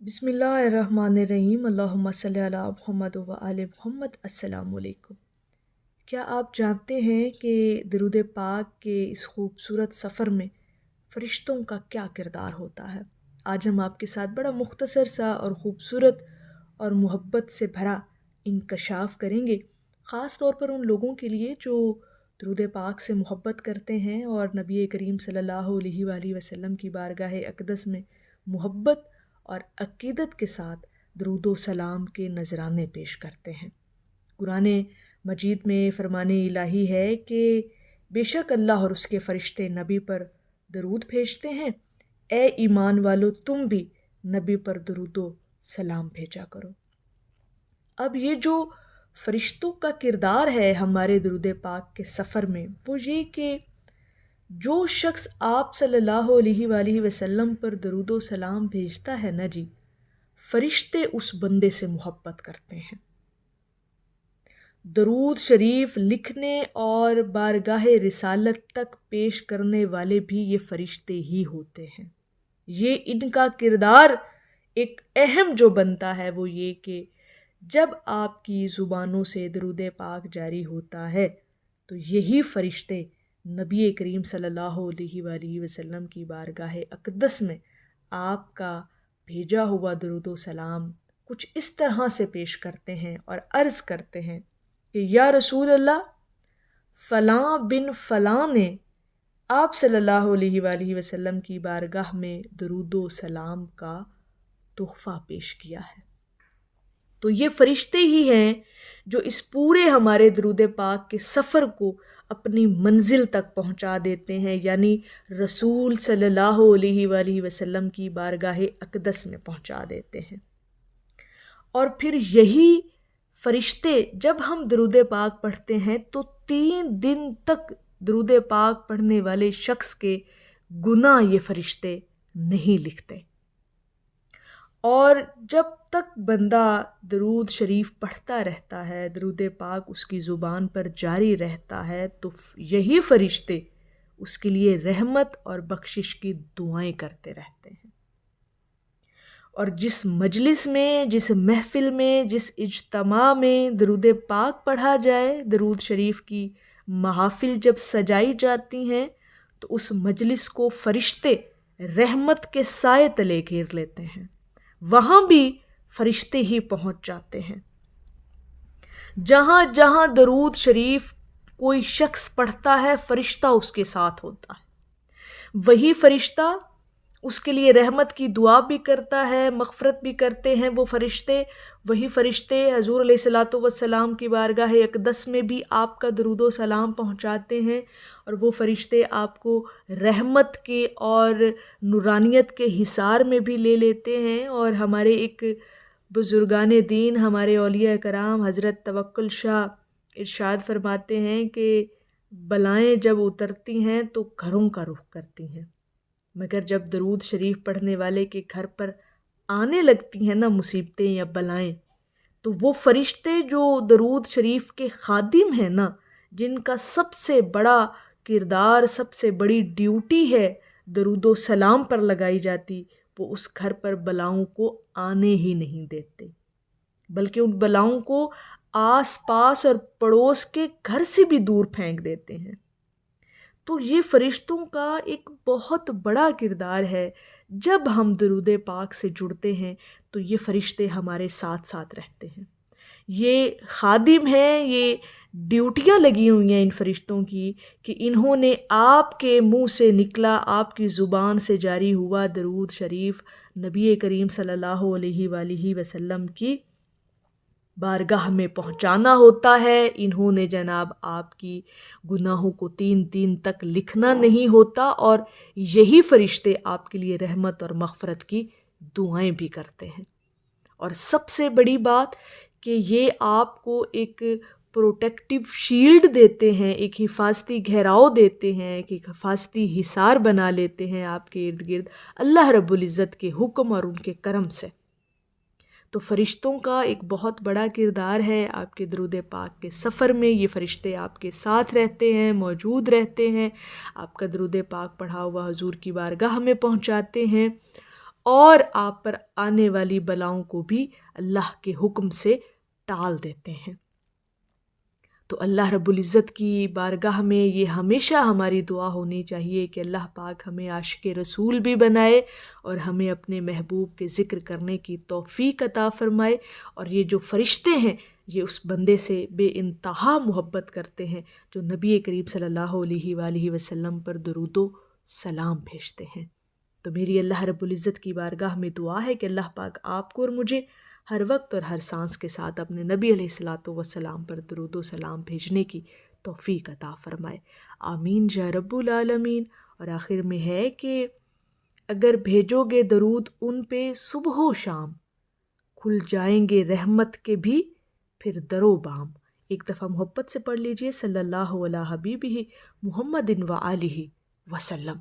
بسم اللہ الرحمن الرحیم اللہم صلی علی محمد و آل محمد۔ السلام علیکم۔ کیا آپ جانتے ہیں کہ درود پاک کے اس خوبصورت سفر میں فرشتوں کا کیا کردار ہوتا ہے؟ آج ہم آپ کے ساتھ بڑا مختصر سا اور خوبصورت اور محبت سے بھرا انکشاف کریں گے، خاص طور پر ان لوگوں کے لیے جو درود پاک سے محبت کرتے ہیں اور نبی کریم صلی اللہ علیہ وآلہ وسلم کی بارگاہ اقدس میں محبت اور عقیدت کے ساتھ درود و سلام کے نذرانے پیش کرتے ہیں۔ قرآن مجید میں فرمان الہی ہے کہ بے شک اللہ اور اس کے فرشتے نبی پر درود بھیجتے ہیں، اے ایمان والو تم بھی نبی پر درود و سلام بھیجا کرو۔ اب یہ جو فرشتوں کا کردار ہے ہمارے درود پاک کے سفر میں، وہ یہ کہ جو شخص آپ صلی اللہ علیہ وآلہ وسلم پر درود و سلام بھیجتا ہے نا جی، فرشتے اس بندے سے محبت کرتے ہیں۔ درود شریف لکھنے اور بارگاہ رسالت تک پیش کرنے والے بھی یہ فرشتے ہی ہوتے ہیں۔ یہ ان کا کردار ایک اہم جو بنتا ہے وہ یہ کہ جب آپ کی زبانوں سے درود پاک جاری ہوتا ہے تو یہی فرشتے نبی کریم صلی اللہ علیہ وآلہ وسلم کی بارگاہ اقدس میں آپ کا بھیجا ہوا درود و سلام کچھ اس طرح سے پیش کرتے ہیں اور عرض کرتے ہیں کہ یا رسول اللہ، فلاں بن فلاں نے آپ صلی اللہ علیہ وآلہ وسلم کی بارگاہ میں درود و سلام کا تحفہ پیش کیا ہے۔ تو یہ فرشتے ہی ہیں جو اس پورے ہمارے درود پاک کے سفر کو اپنی منزل تک پہنچا دیتے ہیں، یعنی رسول صلی اللہ علیہ وآلہ وسلم کی بارگاہ اقدس میں پہنچا دیتے ہیں۔ اور پھر یہی فرشتے جب ہم درود پاک پڑھتے ہیں تو 3 دن تک درود پاک پڑھنے والے شخص کے گناہ یہ فرشتے نہیں لکھتے۔ اور جب تک بندہ درود شریف پڑھتا رہتا ہے، درود پاک اس کی زبان پر جاری رہتا ہے، تو یہی فرشتے اس کے لیے رحمت اور بخشش کی دعائیں کرتے رہتے ہیں۔ اور جس مجلس میں، جس محفل میں، جس اجتماع میں درود پاک پڑھا جائے، درود شریف کی محافل جب سجائی جاتی ہیں تو اس مجلس کو فرشتے رحمت کے سائے تلے گھیر لیتے ہیں، وہاں بھی فرشتے ہی پہنچ جاتے ہیں۔ جہاں جہاں درود شریف کوئی شخص پڑھتا ہے فرشتہ اس کے ساتھ ہوتا ہے، وہی فرشتہ اس کے لیے رحمت کی دعا بھی کرتا ہے، مغفرت بھی کرتے ہیں وہ فرشتے۔ وہی فرشتے حضور علیہ الصلوۃ والسلام کی بارگاہ اقدس میں بھی آپ کا درود و سلام پہنچاتے ہیں، اور وہ فرشتے آپ کو رحمت کے اور نورانیت کے حصار میں بھی لے لیتے ہیں۔ اور ہمارے ایک بزرگان دین، ہمارے اولیاء کرام حضرت توکل شاہ ارشاد فرماتے ہیں کہ بلائیں جب اترتی ہیں تو گھروں کا رخ کرتی ہیں، مگر جب درود شریف پڑھنے والے کے گھر پر آنے لگتی ہیں نا مصیبتیں یا بلائیں، تو وہ فرشتے جو درود شریف کے خادم ہیں نا، جن کا سب سے بڑا کردار، سب سے بڑی ڈیوٹی ہے درود و سلام پر لگائی جاتی، وہ اس گھر پر بلاؤں کو آنے ہی نہیں دیتے، بلکہ ان بلاؤں کو آس پاس اور پڑوس کے گھر سے بھی دور پھینک دیتے ہیں۔ تو یہ فرشتوں کا ایک بہت بڑا کردار ہے۔ جب ہم درود پاک سے جڑتے ہیں تو یہ فرشتے ہمارے ساتھ ساتھ رہتے ہیں، یہ خادم ہیں، یہ ڈیوٹیاں لگی ہوئی ہیں ان فرشتوں کی کہ انہوں نے آپ کے منہ سے نکلا، آپ کی زبان سے جاری ہوا درود شریف نبی کریم صلی اللہ علیہ وآلہ وسلم کی بارگاہ میں پہنچانا ہوتا ہے۔ انہوں نے جناب آپ کی گناہوں کو 3 دن تک لکھنا نہیں ہوتا، اور یہی فرشتے آپ کے لیے رحمت اور مغفرت کی دعائیں بھی کرتے ہیں۔ اور سب سے بڑی بات کہ یہ آپ کو ایک پروٹیکٹیو شیلڈ دیتے ہیں، ایک حفاظتی گھیراؤ دیتے ہیں، ایک حفاظتی حصار بنا لیتے ہیں آپ کے ارد گرد اللہ رب العزت کے حکم اور ان کے کرم سے۔ تو فرشتوں کا ایک بہت بڑا کردار ہے آپ کے درود پاک کے سفر میں۔ یہ فرشتے آپ کے ساتھ رہتے ہیں، موجود رہتے ہیں، آپ کا درود پاک پڑھا ہوا حضور کی بارگاہ میں پہنچاتے ہیں۔ اور آپ پر آنے والی بلاؤں کو بھی اللہ کے حکم سے ٹال دیتے ہیں۔ تو اللہ رب العزت کی بارگاہ میں یہ ہمیشہ ہماری دعا ہونی چاہیے کہ اللہ پاک ہمیں عاشق رسول بھی بنائے اور ہمیں اپنے محبوب کے ذکر کرنے کی توفیق عطا فرمائے، اور یہ جو فرشتے ہیں یہ اس بندے سے بے انتہا محبت کرتے ہیں جو نبی کریم صلی اللہ علیہ وآلہ وسلم پر درود و سلام بھیجتے ہیں۔ تو میری اللہ رب العزت کی بارگاہ میں دعا ہے کہ اللہ پاک آپ کو اور مجھے ہر وقت اور ہر سانس کے ساتھ اپنے نبی علیہ الصلاۃ والسلام پر درود و سلام بھیجنے کی توفیق عطا فرمائے، آمین یا رب العالمین۔ اور آخر میں ہے کہ اگر بھیجو گے درود ان پہ صبح و شام، کھل جائیں گے رحمت کے بھی پھر در و بام۔ ایک دفعہ محبت سے پڑھ لیجئے، صلی اللہ علیہ حبیبہ محمد و آلہ وسلم۔